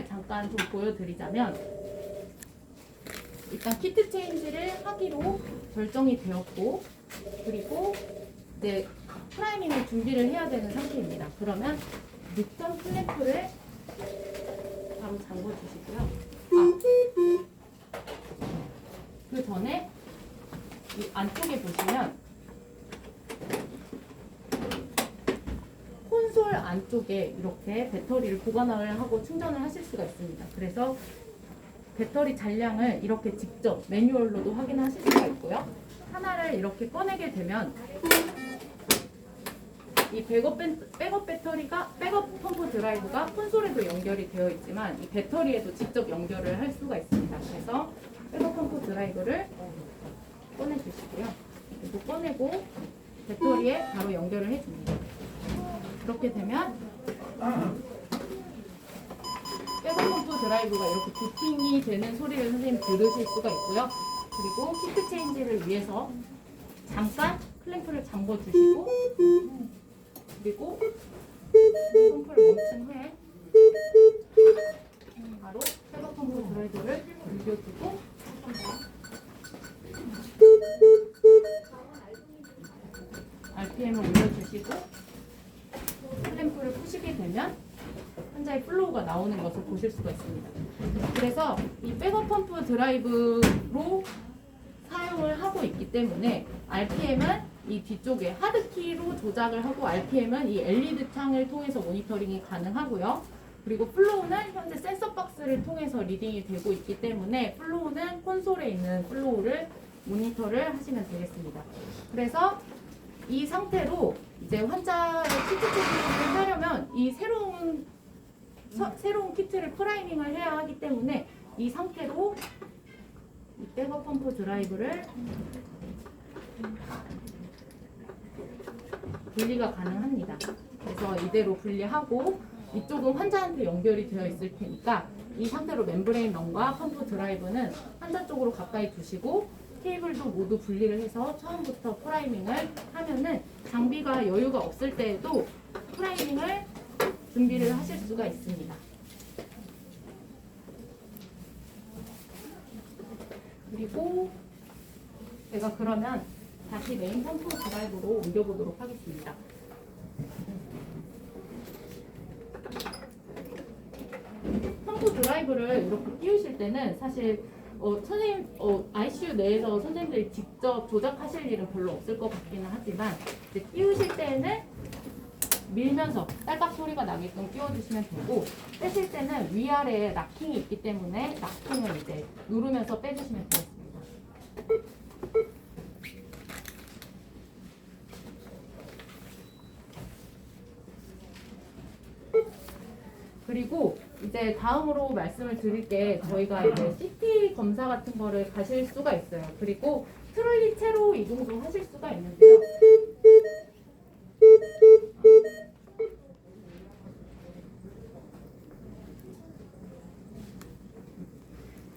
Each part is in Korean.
잠깐 좀 보여드리자면, 일단 키트 체인지를 하기로 결정이 되었고, 그리고 이제 프라이밍을 준비를 해야 되는 상태입니다. 그러면 늑점 클램프를 바로 잠궈 주시고요. 그 전에 이 안쪽에 보시면 콘솔 안쪽에 이렇게 배터리를 보관을 하고 충전을 하실 수가 있습니다. 그래서 배터리 잔량을 이렇게 직접 매뉴얼로도 확인하실 수가 있고요. 하나를 이렇게 꺼내게 되면 이 백업 배터리가, 백업 펌프 드라이브가 콘솔에도 연결이 되어 있지만 이 배터리에도 직접 연결을 할 수가 있습니다. 그래서 백업 펌프 드라이브를 꺼내주시고요. 그리고 꺼내고 배터리에 바로 연결을 해줍니다. 그렇게 되면 백업 펌프 드라이브가 이렇게 부팅이 되는 소리를 선생님 들으실 수가 있고요. 그리고 키트 체인지를 위해서 잠깐 클램프를 잠궈 주시고, 그리고 펌프를 멈춘 후에 바로 백업 펌프 드라이브를 눌려주고 RPM을 올려주시고 클램프를 푸시게 되면 환자의 플로우가 나오는 것을 보실 수가 있습니다. 그래서 이 백업 펌프 드라이브로 사용을 하고 있기 때문에 RPM은 이 뒤쪽에 하드키로 조작을 하고 RPM은 이 LED 창을 통해서 모니터링이 가능하고요. 그리고 플로우는 현재 센서 박스를 통해서 리딩이 되고 있기 때문에 플로우는 콘솔에 있는 플로우를 모니터를 하시면 되겠습니다. 그래서 이 상태로 이제 환자의 키트 체크를 하려면 이 새로운 키트를 프라이밍을 해야 하기 때문에 이 상태로 이 백업 펌프 드라이브를 분리가 가능합니다. 그래서 이대로 분리하고 이쪽은 환자한테 연결이 되어 있을 테니까 이 상태로 멤브레인 런과 펌프 드라이브는 환자 쪽으로 가까이 두시고 케이블도 모두 분리를 해서 처음부터 프라이밍을 하면은 장비가 여유가 없을 때에도 프라이밍을 준비를 하실 수가 있습니다. 그리고 제가 그러면 다시 메인 펌프 드라이브로 옮겨보도록 하겠습니다. 펌프 드라이브를 이렇게 끼우실 때는 사실 선생님 ICU 내에서 선생님들이 직접 조작하실 일은 별로 없을 것 같기는 하지만 이제 끼우실 때는 밀면서 딸깍 소리가 나게끔 끼워주시면 되고, 빼실 때는 위아래에 락킹이 있기 때문에 락킹을 이제 누르면서 빼주시면 되겠습니다. 그리고 이제 다음으로 말씀을 드릴 게 저희가 이제 CT 검사 같은 거를 가실 수가 있어요. 그리고 트롤리 채로 이동도 하실 수가 있는데요.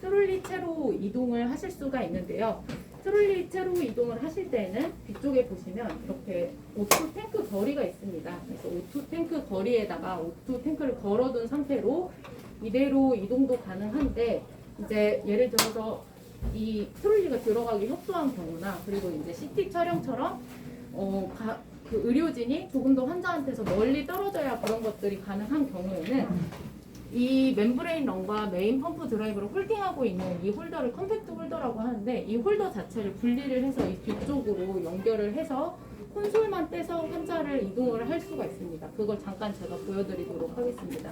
트롤리 채로 이동을 하실 수가 있는데요. 트롤리 채로 이동을 하실 때는 뒤쪽에 보시면 이렇게 O2 탱크 거리가 있습니다. 그래서 O2 탱크 거리에다가 O2 탱크를 걸어둔 상태로 이대로 이동도 가능한데, 이제 예를 들어서 이 트롤리가 들어가기 협소한 경우나 그리고 이제 CT 촬영처럼 그 의료진이 조금 더 환자한테서 멀리 떨어져야 그런 것들이 가능한 경우에는 이 멤브레인 런과 메인 펌프 드라이브를 홀딩하고 있는 이 홀더를 컴팩트 홀더라고 하는데, 이 홀더 자체를 분리를 해서 이 뒤쪽으로 연결을 해서 콘솔만 떼서 환자를 이동을 할 수가 있습니다. 그걸 잠깐 제가 보여드리도록 하겠습니다.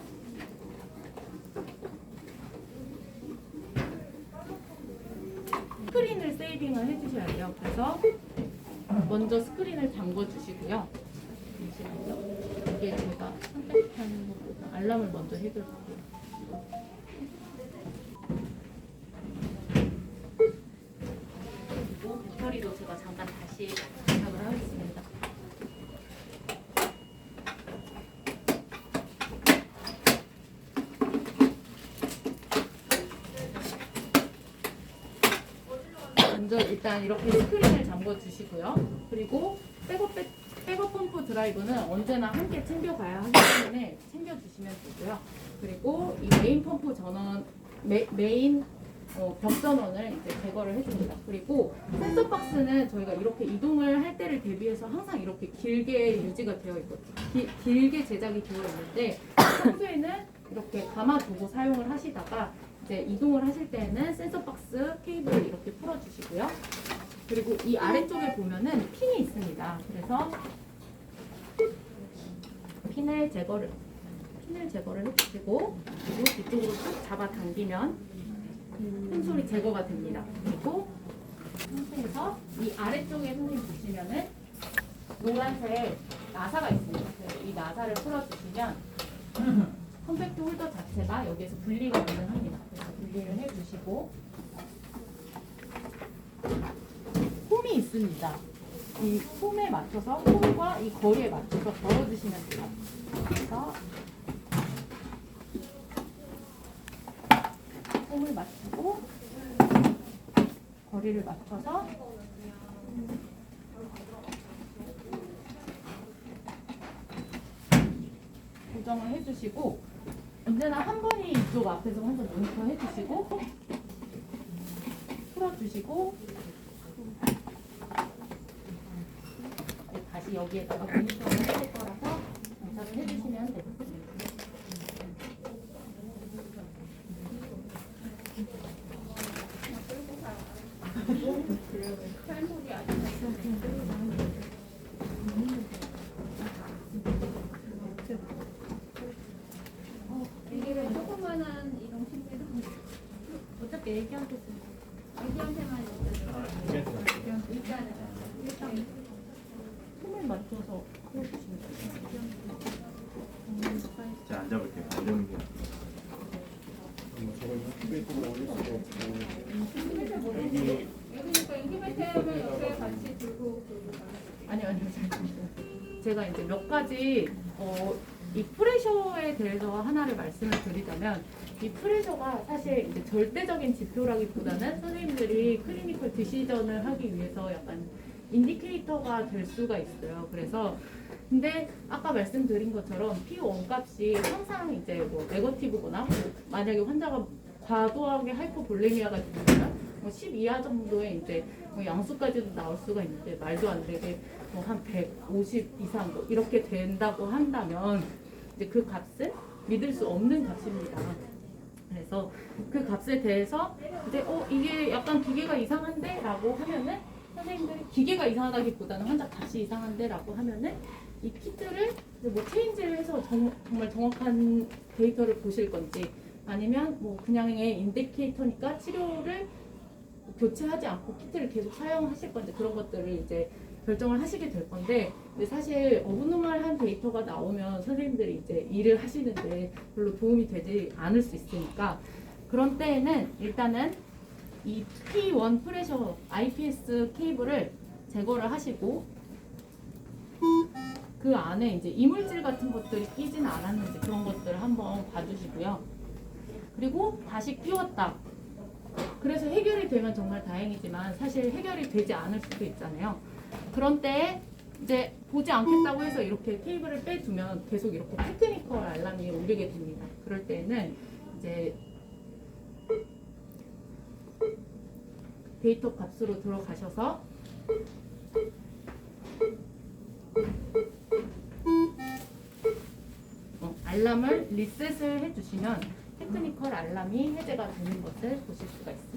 스크린을 세이빙을 해주셔야 돼요. 그래서 먼저 스크린을 잠궈 주시고요. 잠시만요. 이게 제가 선택하는 것보다 알람을 먼저 해드릴게요. 그리고 배터리도 제가 잠깐 다시 부탁을 하겠습니다. 먼저 일단 이렇게 스크린을 잠궈 주시고요. 그리고 백업 백업 펌프 드라이브는 언제나 함께 챙겨가야 하기 때문에 챙겨주시면 되고요. 그리고 이 메인 펌프 전원, 메인 벽 전원을 이제 제거를 해줍니다. 그리고 센서 박스는 저희가 이렇게 이동을 할 때를 대비해서 항상 이렇게 길게 유지가 되어 있거든요. 길게 제작이 되어 있는데 평소에는 이렇게 감아두고 사용을 하시다가 이제 이동을 하실 때는 센서 박스 케이블을 이렇게 풀어주시고요. 그리고 이 아래쪽에 보면은 핀이 있습니다. 그래서 핀을 제거를 해주시고, 그리고 뒤쪽으로 쭉 잡아당기면 핀솔이 제거가 됩니다. 그리고 상태에서 이 아래쪽에 선생님 보시면은 노란색 나사가 있습니다. 그래서 이 나사를 풀어주시면 컴팩트 홀더 자체가 여기에서 분리가 가능합니다. 그래서 분리를 해주시고, 홈이 있습니다. 이 홈에 맞춰서, 홈과 이 거리에 맞춰서 걸어주시면 돼요. 그래서 홈을 맞추고 거리를 맞춰서 고정을 해주시고, 언제나 한 분이 이쪽 앞에서 먼저 모니터 해주시고 풀어주시고 다시 여기에다가 모니터를 해줄 거라서 장착을 해주시면 됩니다. 이게 조그만한 이런 팀들은 어차피 애기한테 애기한테만 일단은 홈을 맞춰서 풀어주시면 돼요. 자, 앉아볼게요. 앉아보는 게. 저걸 유튜브에 올릴 수가 없고 인기베이터 모르고 여기니까 인기베이터면 옆에 같이 들고 아니요. 제가 이제 몇 가지 이 프레셔에 대해서 하나를 말씀을 드리자면, 이 프레셔가 사실 이제 절대적인 지표라기보다는 선생님들이 클리니컬 디시전을 하기 위해서 약간 인디케이터가 될 수가 있어요. 그래서 근데 아까 말씀드린 것처럼 P1 값이 항상 이제 뭐 네거티브거나 만약에 환자가 과도하게 하이포볼레미아가 되면 뭐 10 이하 정도의 이제 뭐 양수까지도 나올 수가 있는데, 말도 안 되게 뭐 한 150 이상 뭐 이렇게 된다고 한다면 이제 그 값은 믿을 수 없는 값입니다. 그래서 그 값에 대해서 이제 이게 약간 기계가 이상한데 라고 하면은, 선생님들이 기계가 이상하다기보다는 환자 값이 이상한데 라고 하면은 이 키트를 뭐 체인지를 해서 정말 정확한 데이터를 보실 건지, 아니면 뭐 그냥의 인디케이터니까 치료를 교체하지 않고 키트를 계속 사용하실 건지, 그런 것들을 이제 결정을 하시게 될 건데, 근데 사실 어브노멀한 데이터가 나오면 선생님들이 이제 일을 하시는데 별로 도움이 되지 않을 수 있으니까, 그런 때에는 일단은 이 P1 프레셔 IPS 케이블을 제거를 하시고, 그 안에 이제 이물질 같은 것들이 끼지는 않았는지 그런 것들을 한번 봐주시고요. 그리고 다시 끼웠다. 그래서 해결이 되면 정말 다행이지만 사실 해결이 되지 않을 수도 있잖아요. 그런 때에 이제 보지 않겠다고 해서 이렇게 케이블을 빼두면 계속 이렇게 테크니컬 알람이 울리게 됩니다. 그럴 때는 이제 데이터 값으로 들어가셔서 알람을 리셋을 해주시면 테크니컬 알람이 해제가 되는 것을 보실 수가 있습니다.